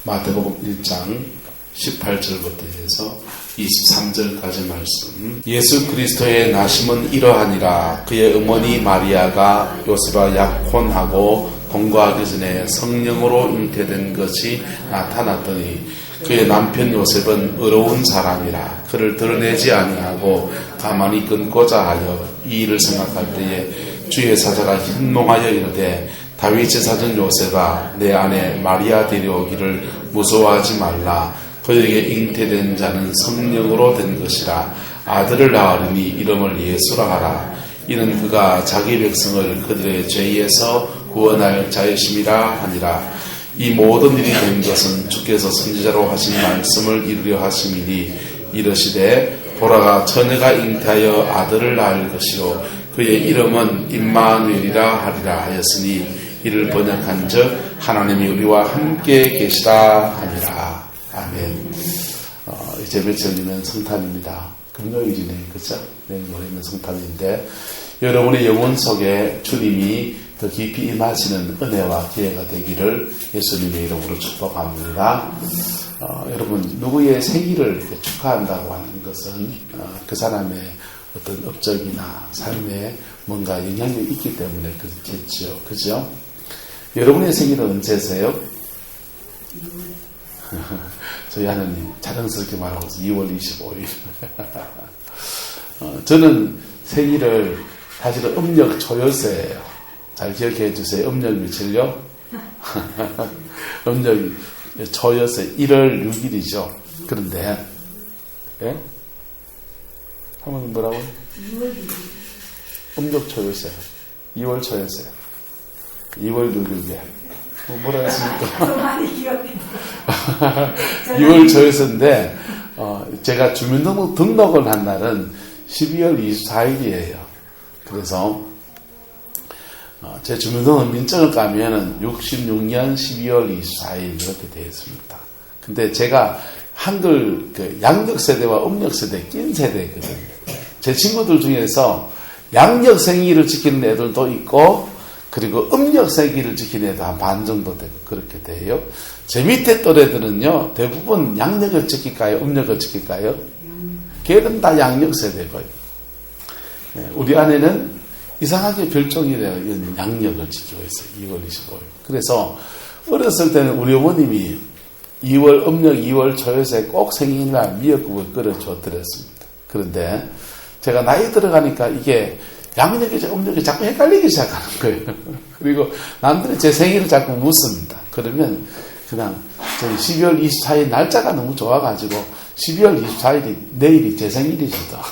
마태복음 1장 18절부터 해서 23절까지 말씀. 예수 그리스도의 나심은 이러하니라. 그의 어머니 마리아가 요셉과 약혼하고 동거하기 전에 성령으로 잉태된 것이 나타났더니 그의 남편 요셉은 의로운 사람이라 그를 드러내지 아니하고 가만히 끊고자 하여 이 일을 생각할 때에 주의 사자가 현몽하여 이르되 다윗의 사전 요셉아 내 아내 마리아 데려오기를 무서워하지 말라. 그에게 잉태된 자는 성령으로 된 것이라. 아들을 낳으리니 이름을 예수라 하라. 이는 그가 자기 백성을 그들의 죄에서 구원할 자유심이라 하니라. 이 모든 일이 된 것은 주께서 선지자로 하신 말씀을 이루려 하심이니 이르시되 보라가 처녀가 잉태하여 아들을 낳을 것이요 그의 이름은 임마누엘이라 하리라 하였으니 이를 번역한즉 하나님이 우리와 함께 계시다 하니라. 아멘. 이제 며칠 뒤면 성탄입니다. 금요일이네, 그렇죠? 내일 모레면 성탄인데 여러분의 영혼 속에 주님이 더 깊이 임하시는 은혜와 기회가 되기를 예수님의 이름으로 축복합니다. 여러분 누구의 생일을 축하한다고 하는 것은 그 사람의 어떤 업적이나 삶에 뭔가 영향력이 있기 때문에 그렇겠죠. 그죠? 여러분의 생일은 언제세요? 저희 하느님 자랑스럽게 말하고 있어요. 2월 25일. 저는 생일을 사실은 음력 초여세예요. 잘 기억해 주세요. 음력 며칠요? 음력 초여세 1월 6일이죠. 그런데 예? 한번 뭐라고? 2월 6일. 음력 초여세 2월 초여세 2월 6일에 뭐라 했습니까? 많이 기억해. 2월 초여세인데 제가 주민등록 등록을 한 날은 12월 24일이에요. 그래서 제 주민등록 민증을 까면은 66년 12월 24일 이렇게 되어 있습니다. 근데 제가 한글 양력 세대와 음력 세대 낀 세대거든요. 제 친구들 중에서 양력 생일을 지키는 애들도 있고 그리고 음력 생일을 지키는 애도 한 반 정도 되고 그렇게 돼요. 제 밑에 또래들은요 대부분 양력을 지킬까요? 음력을 지킬까요? 걔들은 다 양력 세대고요. 우리 아내는 이상하게 별종이 되어 양력을 지키고 있어요. 2월 25일. 그래서 어렸을 때는 우리 어머님이 2월 음력 2월 초여세 꼭 생일날 미역국을 끓여줘 드렸습니다. 그런데 제가 나이 들어가니까 이게 양력이 음력이 자꾸 헷갈리기 시작하는 거예요. 그리고 남들이 제 생일을 자꾸 묻습니다. 그러면 그냥 저희 12월 24일 날짜가 너무 좋아가지고 12월 24일이 내일이 제 생일이시다.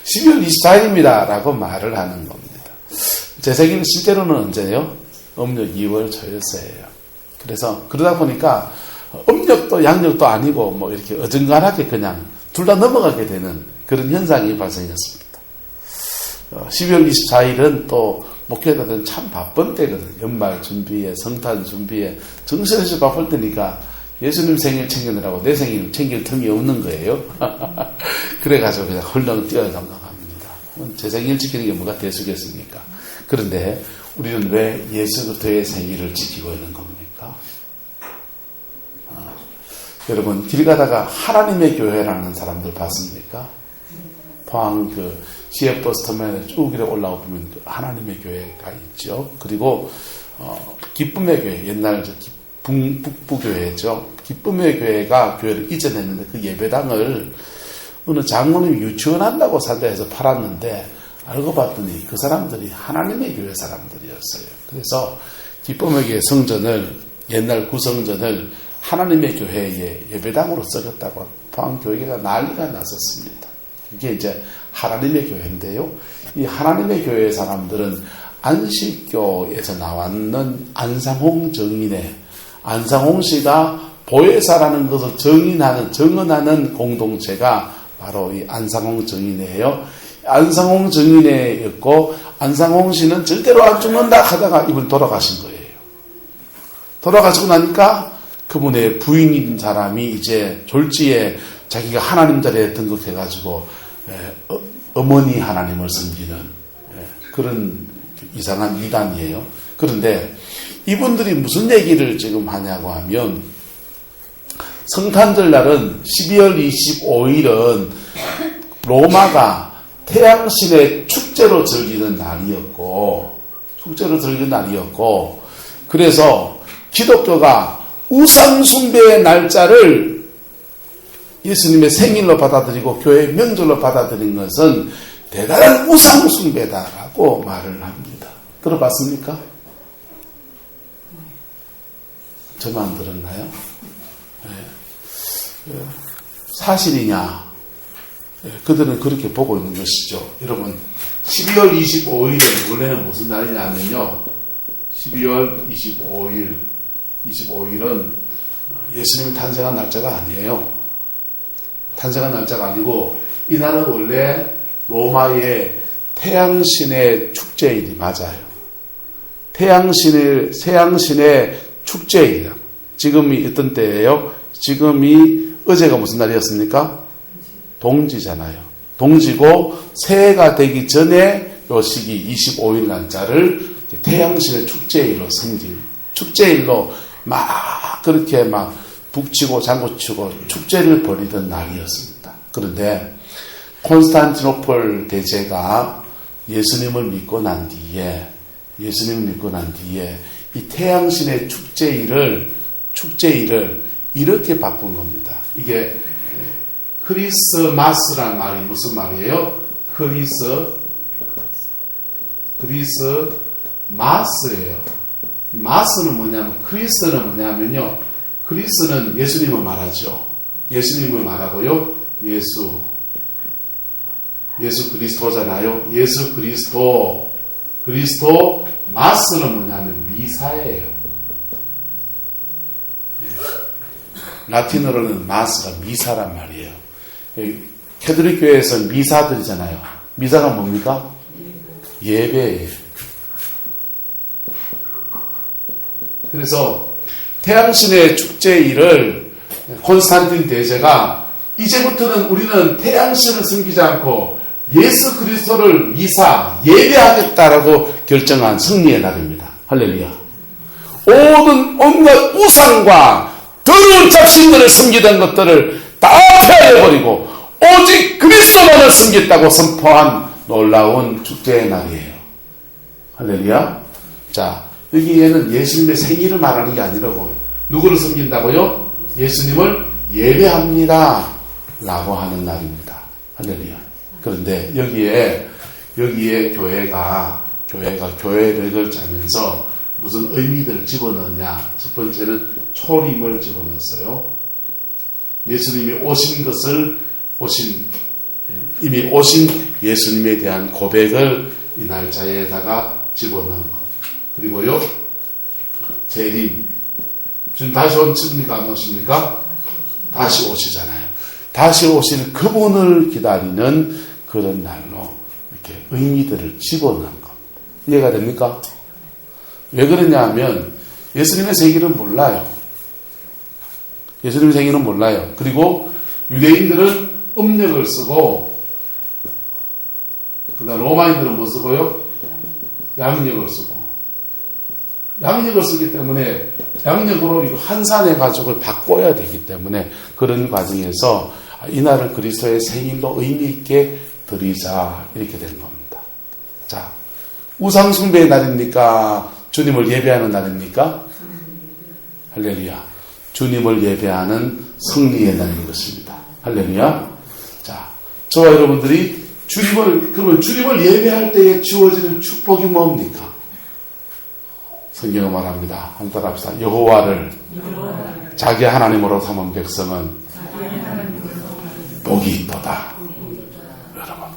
12월 24일입니다. 라고 말을 하는 겁니다. 제 생일은 실제로는 언제요? 음력 2월 초여세예요. 그래서 그러다 보니까 음력도 양력도 아니고 뭐 이렇게 어중간하게 그냥 둘 다 넘어가게 되는 그런 현상이 발생했습니다. 12월 24일은 또 목회자들은 참 바쁜 때거든요. 연말 준비에 성탄 준비에 정신없이 바쁠 때니까 예수님 생일 챙기느라고 내 생일 챙길 틈이 없는 거예요. 그래가지고 그냥 헐렁 뛰어나갑니다. 제 생일 지키는 게 뭐가 대수겠습니까? 그런데 우리는 왜 예수 그리스도의 생일을 지키고 있는 겁니까? 여러분 길 가다가 하나님의 교회라는 사람들 봤습니까? 포항 시외버스 터미널에 쭉 이렇게 올라오면 하나님의 교회가 있죠. 그리고 기쁨의 교회 옛날 북부교회죠. 기쁨의 교회가 교회를 이전했는데 그 예배당을 어느 장로님이 유치원한다고 산다 해서 팔았는데 알고 봤더니 그 사람들이 하나님의 교회 사람들이었어요. 그래서 기쁨의 교회 성전을 옛날 구성전을 하나님의 교회의 예배당으로 써줬다고 포항교회가 난리가 났었습니다. 이게 이제 하나님의 교회인데요. 이 하나님의 교회 사람들은 안식교에서 나왔는 안상홍 정인의 안상홍 씨가 보혜사라는 것을 정언하는 공동체가 바로 이 안상홍 정인이에요. 안상홍 정인회였고 안상홍 씨는 절대로 안 죽는다 하다가 이분 돌아가신 거예요. 돌아가시고 나니까 그분의 부인인 사람이 이제 졸지에 자기가 하나님 자리에 등극해가지고 어머니 하나님을 섬기는 그런 이상한 이단이에요. 그런데 이분들이 무슨 얘기를 지금 하냐고 하면, 성탄절 날은 12월 25일은 로마가 태양신의 축제로 즐기는 날이었고, 그래서 기독교가 우상숭배의 날짜를 예수님의 생일로 받아들이고 교회 명절로 받아들인 것은 대단한 우상숭배다라고 말을 합니다. 들어봤습니까? 저만 들었나요? 네. 사실이냐? 그들은 그렇게 보고 있는 것이죠. 여러분, 12월 25일은 원래는 무슨 날이냐면요. 12월 25일은 예수님이 탄생한 날짜가 아니에요. 탄생한 날짜가 아니고, 이 날은 원래 로마의 태양신의 축제일이 맞아요. 태양신의 축제일이야. 지금이 어떤 때예요? 지금이 어제가 무슨 날이었습니까? 동지잖아요. 동지고 새해가 되기 전에 요 시기 25일 날짜를 태양신의 축제일로 섬긴 축제일로 막 그렇게 막 북치고 장구치고 축제를 벌이던 날이었습니다. 그런데 콘스탄티노플 대제가 예수님을 믿고 난 뒤에 이 태양신의 축제일을 이렇게 바꾼 겁니다. 이게 크리스마스란 말이 무슨 말이에요? 크리스마스예요. 마스는 뭐냐면, 크리스는 뭐냐면요. 크리스는 예수님을 말하죠. 예수님을 말하고요. 예수 그리스도잖아요. 예수 그리스도. 마스는 뭐냐면 미사예요. 라틴어로는 마스가 미사란 말이에요. 캐톨릭 교회에서는 미사 드리잖아요. 미사가 뭡니까? 예배예요. 그래서 태양신의 축제일을 콘스탄틴 대제가 이제부터는 우리는 태양신을 섬기지 않고 예수 그리스도를 예배하겠다라고 결정한 승리의 날입니다. 할렐루야. 온갖 우상과 더러운 잡신들을 섬기던 것들을 다 폐하여버리고 오직 그리스도만을 섬겼다고 선포한 놀라운 축제의 날이에요. 할렐루야. 자, 여기에는 예수님의 생일을 말하는 게 아니라고요. 누구를 섬긴다고요? 예수님을 예배합니다 라고 하는 날입니다. 할렐루야. 그런데 여기에 교회가 교회를 짜면서 무슨 의미들을 집어넣느냐. 첫 번째는 초림을 집어넣었어요. 예수님이 이미 오신 예수님에 대한 고백을 이 날짜에다가 집어넣은 것. 그리고요, 재림. 지금 다시 오십니까? 안 오십니까? 다시 오시잖아요. 다시 오실 그분을 기다리는 그런 날로 이렇게 의미들을 집어넣은 것. 이해가 됩니까? 왜 그러냐 하면 예수님의 생일은 몰라요. 그리고 유대인들은 음력을 쓰고, 그 다음 로마인들은 뭐 쓰고요? 양력을 쓰고. 양력을 쓰기 때문에 양력으로 이거 환산해가지고 바꿔야 되기 때문에 그런 과정에서 이날을 그리스도의 생일로 의미있게 드리자 이렇게 된 겁니다. 자, 우상숭배의 날입니까? 주님을 예배하는 날입니까? 할렐루야. 주님을 예배하는 승리의 날인 것입니다. 할렐루야. 자, 저와 여러분들이 그러면 주님을 예배할 때에 주어지는 축복이 뭡니까? 성경은 말합니다. 한번 따라합시다. 여호와를 자기 하나님으로 삼은 백성은 복이 있도다. 여러분,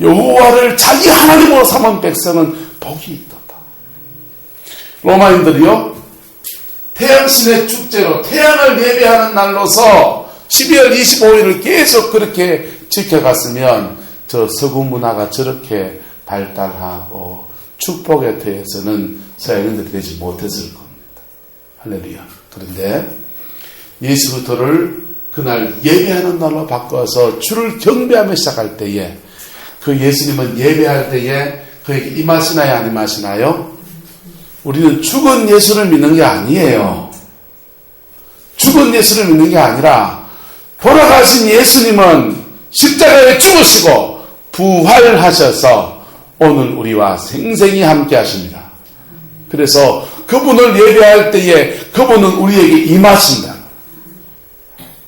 여호와를 자기 하나님으로 삼은 백성은 복이 있도다. 로마인들이요, 태양신의 축제로 태양을 예배하는 날로서 12월 25일을 계속 그렇게 지켜갔으면 저 서구 문화가 저렇게 발달하고 축복에 대해서는 서양인들이 되지 못했을 겁니다. 할렐루야. 그런데 예수부터를 그날 예배하는 날로 바꿔서 주를 경배하며 시작할 때에 그 예수님은 예배할 때에 그에게 임하시나요? 안 임하시나요? 우리는 죽은 예수를 믿는 게 아니에요. 죽은 예수를 믿는 게 아니라 돌아가신 예수님은 십자가에 죽으시고 부활하셔서 오늘 우리와 생생히 함께 하십니다. 그래서 그분을 예배할 때에 그분은 우리에게 임하신다.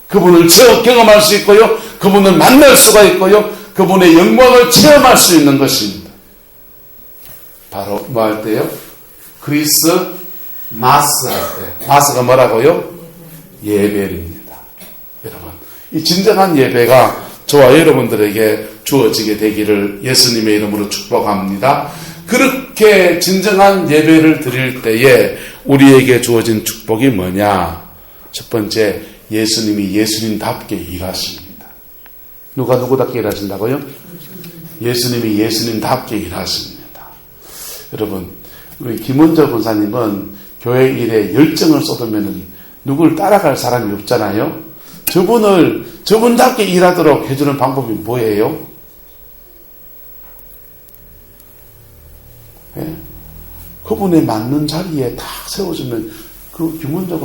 그분을 경험할 수 있고요. 그분을 만날 수가 있고요. 그분의 영광을 체험할 수 있는 것입니다. 바로 뭐 할 때요? 크리스마스 할 때. 마스가 뭐라고요? 예배입니다. 여러분, 이 진정한 예배가 저와 여러분들에게 주어지게 되기를 예수님의 이름으로 축복합니다. 그렇게 진정한 예배를 드릴 때에 우리에게 주어진 축복이 뭐냐? 첫 번째, 예수님이 예수님답게 일하십니다. 누가 누구답게 일하신다고요? 예수님이 예수님답게 일하십니다. 여러분, 우리 김원저 권사님은 교회 일에 열정을 쏟으면 누굴 따라갈 사람이 없잖아요. 저분답게 일하도록 해주는 방법이 뭐예요? 예? 그분에 맞는 자리에 딱 세워주면 그 김원저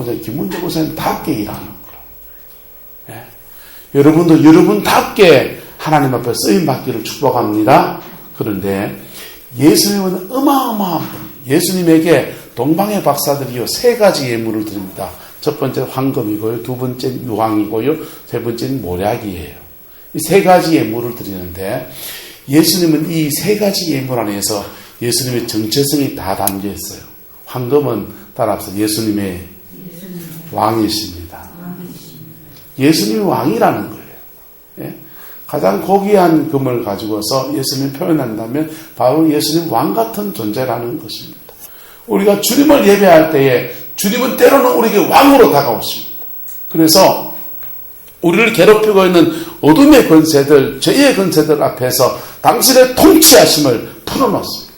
권사님답게 일하는 거예요. 예? 여러분도 여러분답게 하나님 앞에 쓰임받기를 축복합니다. 그런데 예수님은 어마어마한 분, 예수님에게 동방의 박사들이요 3가지 예물을 드립니다. 첫 번째 황금이고요, 두 번째 유황이고요, 세 번째는 모략이에요. 이 3가지 예물을 드리는데 예수님은 이 3가지 예물 안에서 예수님의 정체성이 다 담겨 있어요. 황금은 따라서 예수님의 왕이십니다. 예수님이 왕이라는 거예요. 예? 가장 고귀한 금을 가지고서 예수님을 표현한다면 바로 예수님 왕 같은 존재라는 것입니다. 우리가 주님을 예배할 때에 주님은 때로는 우리에게 왕으로 다가오십니다. 그래서 우리를 괴롭히고 있는 어둠의 권세들, 죄의 권세들 앞에서 당신의 통치하심을 풀어놓습니다.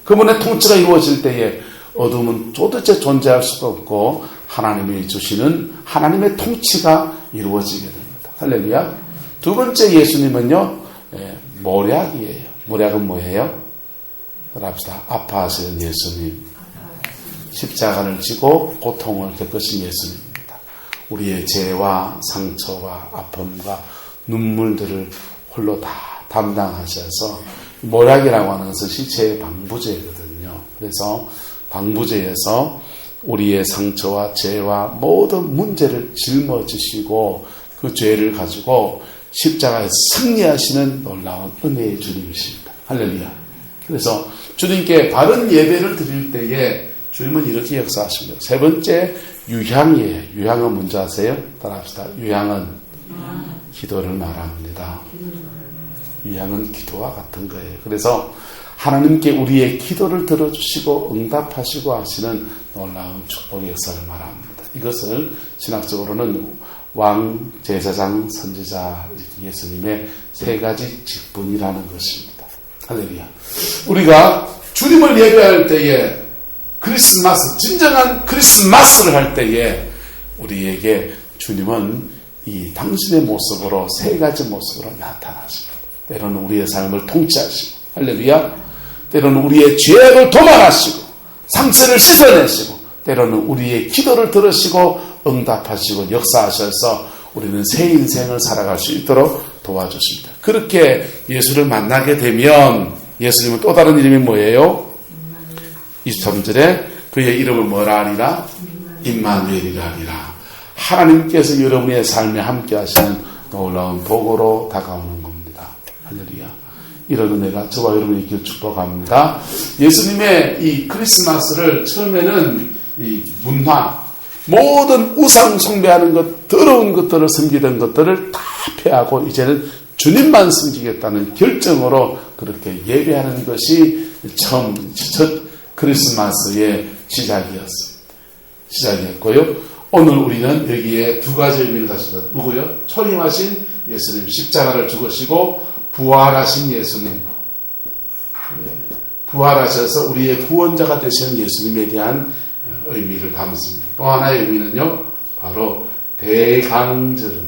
그분의 통치가 이루어질 때에 어둠은 도대체 존재할 수가 없고 하나님이 주시는 하나님의 통치가 이루어지게 됩니다. 할렐루야. 두 번째 예수님은요, 모략이에요. 모략은 뭐예요? 합시다. 아파하시는 예수님. 십자가를 지고 고통을 겪으신 예수님입니다. 우리의 죄와 상처와 아픔과 눈물들을 홀로 다 담당하셔서 모략이라고 하는 것은 시체의 방부제거든요. 그래서 방부제에서 우리의 상처와 죄와 모든 문제를 짊어지시고 그 죄를 가지고 십자가에 승리하시는 놀라운 은혜의 주님이십니다. 할렐루야. 그래서 주님께 바른 예배를 드릴 때에 주님은 이렇게 역사하십니다. 세 번째, 유향이에요. 유향은 뭔지 아세요? 따라합시다. 유향은 기도를 말합니다. 유향은 기도와 같은 거예요. 그래서 하나님께 우리의 기도를 들어주시고 응답하시고 하시는 놀라운 축복의 역사를 말합니다. 이것을 신학적으로는 왕, 제사장, 선지자, 예수님의 3가지 직분이라는 것입니다. 할렐루야. 우리가 주님을 예배할 때에 크리스마스, 진정한 크리스마스를 할 때에 우리에게 주님은 이 당신의 모습으로 3가지 모습으로 나타나십니다. 때로는 우리의 삶을 통치하시고, 할렐루야. 때로는 우리의 죄악을 도말하시고, 상처를 씻어내시고, 때로는 우리의 기도를 들으시고 응답하시고 역사하셔서 우리는 새 인생을 살아갈 수 있도록 도와주십니다. 그렇게 예수를 만나게 되면 예수님은 또 다른 이름이 뭐예요? 23절에 그의 이름을 뭐라 하리라? 임마누엘이라 하리라. 하나님께서 여러분의 삶에 함께 하시는 놀라운 복으로 다가오는 겁니다. 할렐루야. 이런 은혜가 저와 여러분이 있기를 축복합니다. 예수님의 이 크리스마스를 처음에는 이 문화, 모든 우상 숭배하는 것, 더러운 것들을 섬기던 것들을 다 폐하고 이제는 주님만 섬기겠다는 결정으로 그렇게 예배하는 것이 첫 크리스마스의 시작이었고요. 오늘 우리는 여기에 2가지 의미를 가집니다. 누구요? 초림하신 예수님, 십자가를 죽으시고 부활하신 예수님, 부활하셔서 우리의 구원자가 되시는 예수님에 대한 의미를 담습니다. 또 하나의 의미는요, 바로 대강절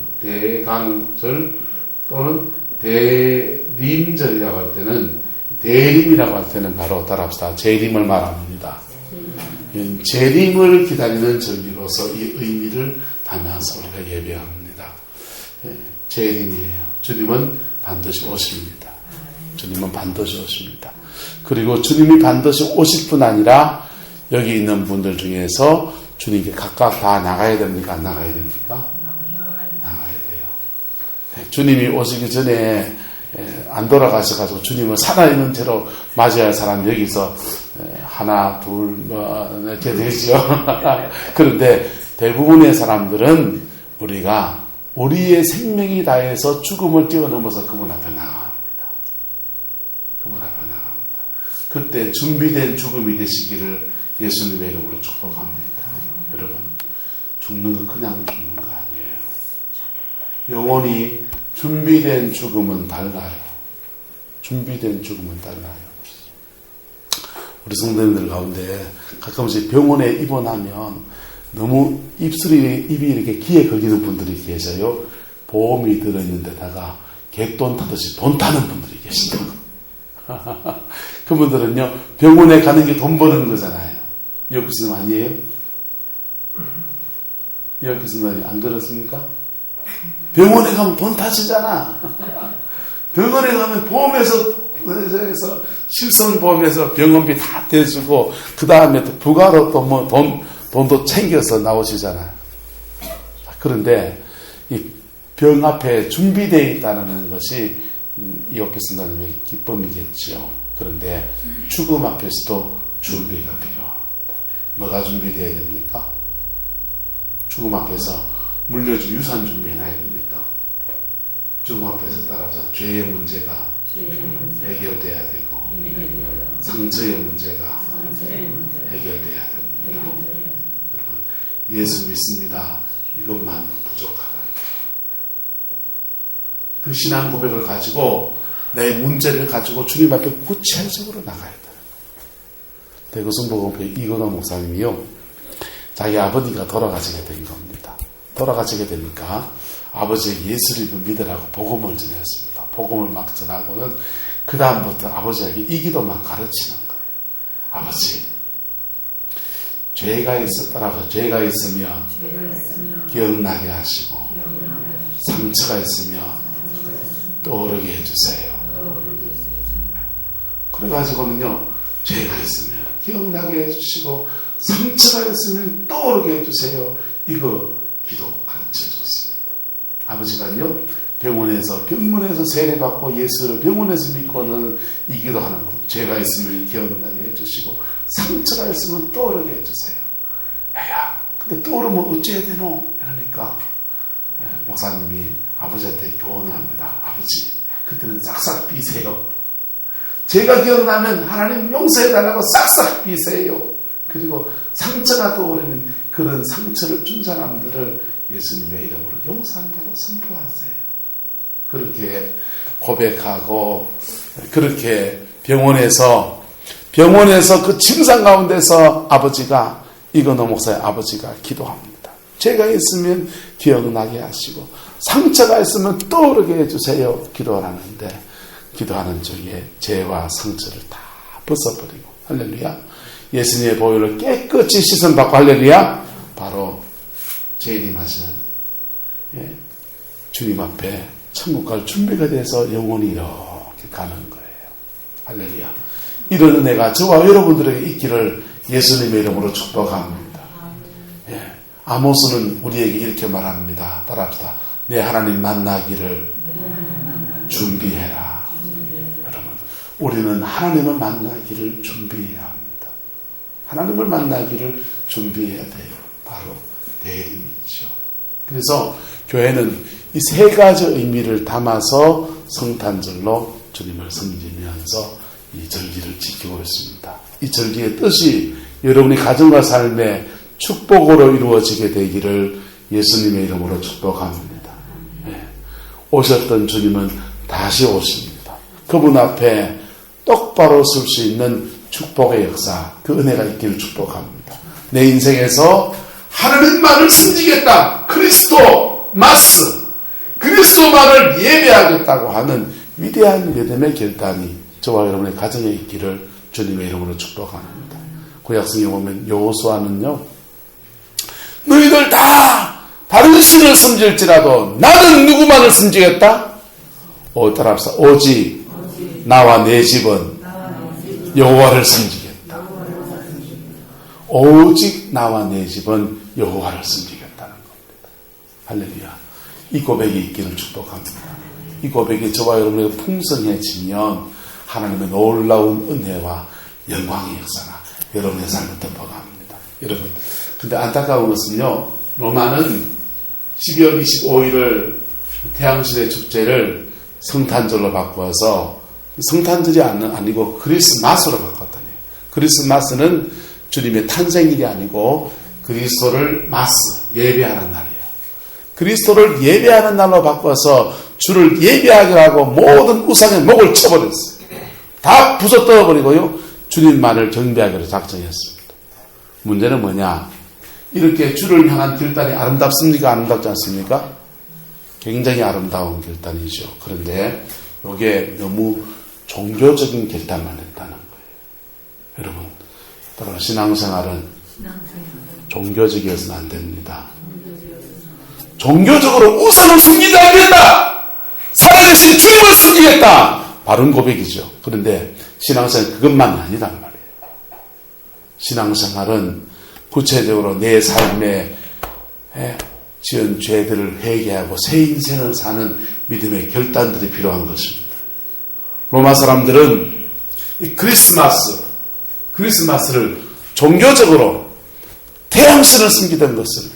또는 대림절이라고 할 때는, 대림이라고 할 때는 바로 따라합시다. 재림을 말합니다. 재림을 기다리는 절기로서 이 의미를 담아서 우리가 예배합니다. 재림이에요. 주님은 반드시 오십니다. 주님은 반드시 오십니다. 그리고 주님이 반드시 오실 뿐 아니라 여기 있는 분들 중에서 주님께 각각 다 나가야 됩니까? 안 나가야 됩니까? 나가야 돼요. 주님이 오시기 전에 안 돌아가셔가지고 주님을 살아있는 채로 맞이할 사람 여기서 하나, 둘, 이렇게 되죠. 그런데 대부분의 사람들은 우리가 우리의 생명이 다해서 죽음을 뛰어넘어서 그분 앞에 나갑니다. 그분 앞에 나갑니다. 그때 준비된 죽음이 되시기를 예수님의 이름으로 축복합니다. 여러분, 죽는 거 그냥 죽는 거 아니에요. 영원히 준비된 죽음은 달라요. 준비된 죽음은 달라요. 우리 성도님들 가운데 가끔씩 병원에 입원하면 너무 입이 이렇게 귀에 걸리는 분들이 계셔요. 보험이 들어있는 데다가 객돈 타듯이 돈 타는 분들이 계신다고. 그분들은요, 병원에 가는 게 돈 버는 거잖아요. 이혁 교수님 아니에요? 이혁 교수님 안 그렇습니까? 병원에 가면 돈 타시잖아. 병원에 가면 보험에서 실손보험에서 병원비 다 대주고 그 다음에 또 부가로 또 뭐 돈도 챙겨서 나오시잖아요. 그런데 이 병 앞에 준비되어 있다는 것이 이혁 교수님의 기쁨이겠죠. 그런데 죽음 앞에서도 준비가 필요합니다. 뭐가 준비되어야 됩니까? 죽음 앞에서 물려줄 유산 준비해놔야 됩니까? 죽음 앞에서 따라서 죄의 문제가 해결돼야 되고 상처의 문제가 해결돼야 됩니다. 여러분, 예수 믿습니다. 이것만 부족하다. 그 신앙 고백을 가지고 내 문제를 가지고 주님 앞에 구체적으로 나가야 돼요. 대구순복음교회 이건호 목사님이요, 자기 아버지가 돌아가시게 된 겁니다. 돌아가시게 되니까 아버지의 예수를 믿으라고 복음을 전했습니다. 복음을 막 전하고는 그 다음부터 아버지에게 이 기도만 가르치는 거예요. 아버지, 죄가 있었더라도 죄가 있으면 기억나게 하시고 상처가 있으면 떠오르게 해주세요. 그래가지고는요, 죄가 있으면 기억나게 해주시고 상처가 있으면 떠오르게 해주세요. 이거 기도 가르쳐줬습니다. 아버지가요, 병문에서 세례받고 예수를 병원에서 믿고는 이 기도하는 겁니다. 죄가 있으면 기억나게 해주시고 상처가 있으면 떠오르게 해주세요. 야, 근데 떠오르면 어찌해야 되노? 이러니까 목사님이 아버지한테 교훈을 합니다. 아버지, 그때는 싹싹 비세요. 제가 기억나면 하나님 용서해달라고 싹싹 비세요. 그리고 상처가 떠오르면 그런 상처를 준 사람들을 예수님의 이름으로 용서한다고 선포하세요. 그렇게 고백하고, 그렇게 병원에서 그 침상 가운데서 아버지가, 이건호 목사의 아버지가 기도합니다. 죄가 있으면 기억나게 하시고 상처가 있으면 떠오르게 해주세요. 기도하는데, 기도하는 중에 죄와 상처를 다 벗어버리고, 할렐루야, 예수님의 보혈로 깨끗이 씻음받고, 할렐루야, 바로 재림하시는 주님 앞에 천국 갈 준비가 돼서 영원히 이렇게 가는 거예요. 할렐루야. 이런 은혜가 저와 여러분들에게 있기를 예수님의 이름으로 축복합니다. 아모스는 우리에게 이렇게 말합니다. 따라합시다. 내 하나님 만나기를 준비해라. 여러분, 우리는 하나님을 만나기를 준비해야 합니다. 하나님을 만나기를 준비해야 돼요. 바로 내일이죠. 그래서 교회는 이 세 가지 의미를 담아서 성탄절로 주님을 섬기면서 이 절기를 지키고 있습니다. 이 절기의 뜻이 여러분의 가정과 삶에 축복으로 이루어지게 되기를 예수님의 이름으로 축복합니다. 오셨던 주님은 다시 오십니다. 그분 앞에 똑바로 설 수 있는 축복의 역사, 그 은혜가 있기를 축복합니다. 내 인생에서 하나님만을 섬기겠다, 그리스도 마스, 그리스도만을 예배하겠다고 하는 위대한 믿음의 결단이 저와 여러분의 가정에 있기를 주님의 이름으로 축복합니다. 구약성에 보면 여호수아는요, 너희들 다 다른 신을 섬길지라도 나는 누구만을 섬기겠다? 따라합시다. 오직 나와 내 집은 여호와를 섬기겠다. 오직 나와 내 집은 여호와를 섬기겠다는 겁니다. 할렐루야. 이 고백이 있기를 축복합니다. 이 고백이 저와 여러분에게 풍성해지면 하나님의 놀라운 은혜와 영광의 역사가 여러분의 삶을 덮어갑니다. 여러분, 근데 안타까운 것은요, 로마는 12월 25일을 태양신의 축제를 성탄절로 바꾸어서 성탄절이 아니고 크리스마스로 바꿨다네요. 크리스마스는 주님의 탄생일이 아니고 그리스도를 예배하는 날이에요. 그리스도를 예배하는 날로 바꿔서 주를 예배하게 하고 모든 우상의 목을 쳐버렸어요. 다 부숴떠버리고요, 주님만을 경배하기로 작정했습니다. 문제는 뭐냐? 이렇게 주를 향한 길단이 아름답습니까? 아름답지 않습니까? 굉장히 아름다운 결단이죠. 그런데 이게 너무 종교적인 결단만 했다는 거예요. 여러분, 따라서 신앙생활은 종교적이어서는 안 됩니다. 종교적으로 우상을 숨기지 않겠다! 살아계신 주님을 숨기겠다! 바른 고백이죠. 그런데 신앙생활은 그것만이 아니란 말이에요. 신앙생활은 구체적으로 내 삶에 지은 죄들을 회개하고 새 인생을 사는 믿음의 결단들이 필요한 것입니다. 로마 사람들은 이 크리스마스를 종교적으로 태양신을 섬기던 것을,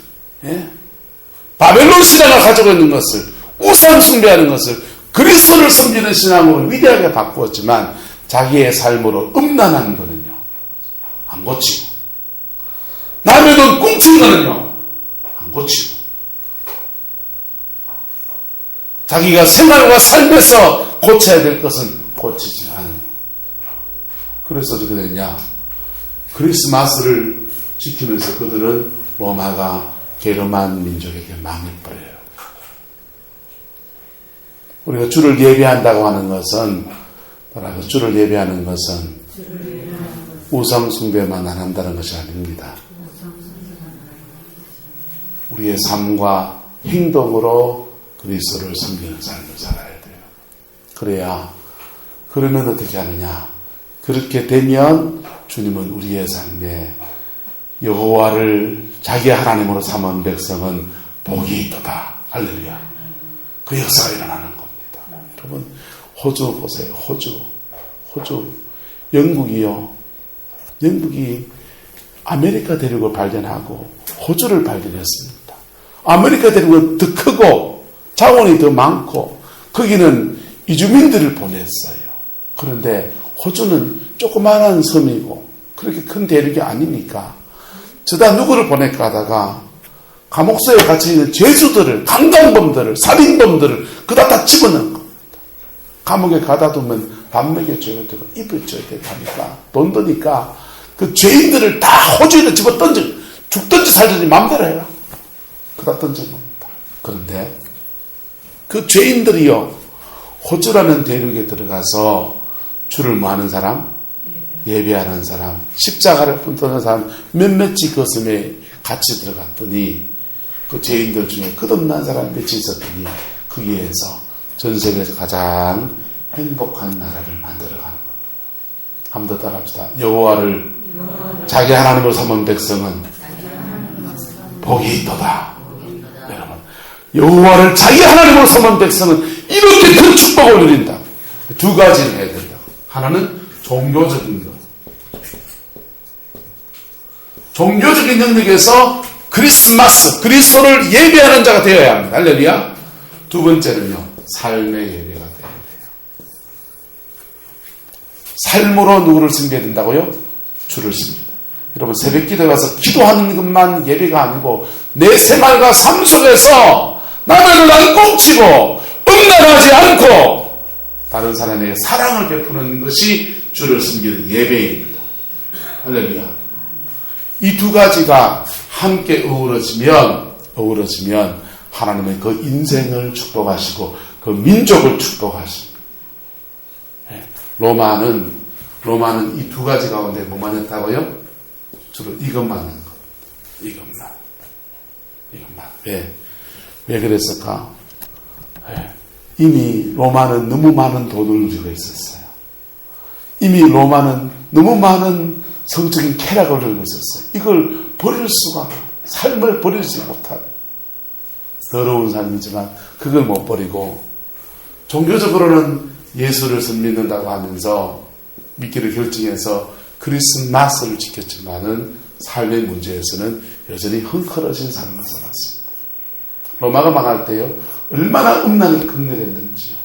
바벨론 신앙을 가지고 있는 것을, 우상 숭배하는 것을 그리스도를 섬기는 신앙으로 위대하게 바꾸었지만 자기의 삶으로 음란한 거는요, 안 고치고, 남의 돈 꽁치는 거는요, 안 고치고, 자기가 생활과 삶에서 고쳐야 될 것은 고치지 않은. 그래서 어떻게 되냐? 크리스마스를 지키면서 그들은 로마가 게르만 민족에게 망해버려요. 우리가 주를 예배한다고 하는 것은, 주를 예배하는 것은 우상 숭배만 안 한다는 것이 아닙니다. 우리의 삶과 행동으로 그리스도를 섬기는 삶을 살아야 돼요. 그러면 어떻게 하느냐? 그렇게 되면 주님은 우리의 삶에 여호와를 자기 하나님으로 삼은 백성은 복이 있도다. 할렐루야. 그 역사가 일어나는 겁니다. 여러분, 호주 보세요. 호주. 영국이 아메리카 대륙을 발견하고 호주를 발견했습니다. 아메리카 대륙은 더 크고 자원이 더 많고 거기는 이주민들을 보냈어요. 그런데 호주는 조그마한 섬이고 그렇게 큰 대륙이 아니니까 저다 누구를 보낼까 하다가 감옥소에 갇혀있는 죄수들을, 강간범들을, 살인범들을 그다 다 집어넣은 겁니다. 감옥에 가다 두면 밥 먹여줘야 되고 입을 줘야 되니까 돈 드니까 그 죄인들을 다 호주에다 집어 던져, 죽든지 살든지 마음대로 해라. 그다 던진 겁니다. 그런데 그 죄인들이요, 호주라는 대륙에 들어가서 주를 뭐 하는 사람? 예배하는 사람, 십자가를 품는 사람 몇몇이 그 섬에 같이 들어갔더니 그 죄인들 중에 끝없는 사람 몇이 있었더니 거기에서 전 세계에서 가장 행복한 나라를 만들어가는 겁니다. 한 번 더 따라합시다. 여호와를 자기 하나님으로 삼은 백성은 복이 있도다. 여러분, 여호와를 자기 하나님으로 삼은 백성은 이렇게 큰 축복을 누린다. 두 가지를 해야 된다. 하나는 종교적인 것. 종교적인 영역에서 그리스도를 예배하는 자가 되어야 합니다. 할렐루야. 두 번째는요, 삶의 예배가 되어야 돼요. 삶으로 누구를 섬겨야 된다고요? 주를 섬깁니다. 여러분, 새벽 기도에 가서 기도하는 것만 예배가 아니고 내 생활과 삶 속에서 남을 안 꽁치고 음란하지 않고 다른 사람에게 사랑을 베푸는 것이 주를 섬기는 예배입니다. 할렐루야. 이 두 가지가 함께 어우러지면 하나님은 그 인생을 축복하시고 그 민족을 축복하십니다. 로마는 이 두 가지 가운데 뭐만 했다고요? 주로 이것만 하는 것. 이것만. 왜 그랬을까? 이미 로마는 너무 많은 돈을 누리고 있었어요. 이미 로마는 너무 많은 성적인 쾌락을 누리고 있었어요. 이걸 버릴 수가, 삶을 버리지 못한 더러운 삶이지만 그걸 못 버리고 종교적으로는 예수를 믿는다고 하면서 믿기를 결정해서 크리스마스를 지켰지만은 삶의 문제에서는 여전히 헝클어진 삶을 살았습니다. 로마가 망할 때요, 얼마나 음란이 극렬했는지요.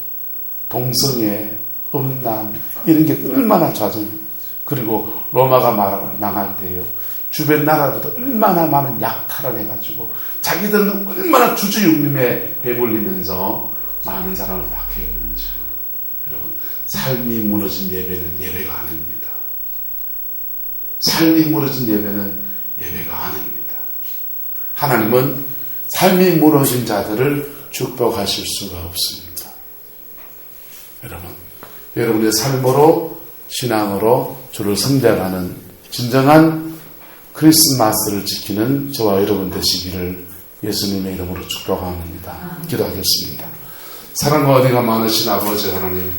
동성애, 음란, 이런 게 얼마나 좌정했는지. 그리고 로마가 망할 때요, 주변 나라보다 얼마나 많은 약탈을 해가지고 자기들은 얼마나 주주육림에 배불리면서 많은 사람을 박해했는지. 여러분, 삶이 무너진 예배는 예배가 아닙니다. 삶이 무너진 예배는 예배가 아닙니다. 하나님은 삶이 무너진 자들을 축복하실 수가 없습니다. 여러분의 삶으로, 신앙으로 주를 섬겨가는 진정한 크리스마스를 지키는 저와 여러분 되시기를 예수님의 이름으로 축복합니다. 기도하겠습니다. 사랑과 어디가 많으신 아버지 하나님,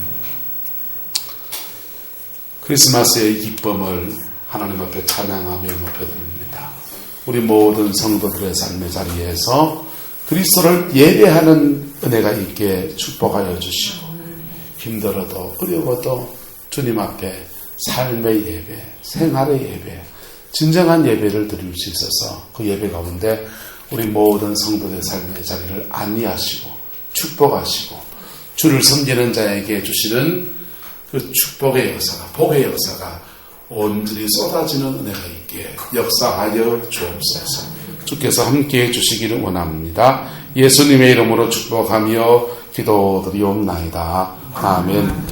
크리스마스의 기쁨을 하나님 앞에 찬양하며 높여드립니다. 우리 모든 성도들의 삶의 자리에서 그리스도를 예배하는 은혜가 있게 축복하여 주시고, 힘들어도 어려워도 주님 앞에 삶의 예배, 생활의 예배, 진정한 예배를 드릴 수 있어서 그 예배 가운데 우리 모든 성도들의 삶의 자리를 안위하시고 축복하시고 주를 섬기는 자에게 주시는 그 축복의 역사가, 복의 역사가 온전히 쏟아지는 은혜가 있게 역사하여 주옵소서. 주께서 함께해 주시기를 원합니다. 예수님의 이름으로 축복하며 기도드리옵나이다. 아멘.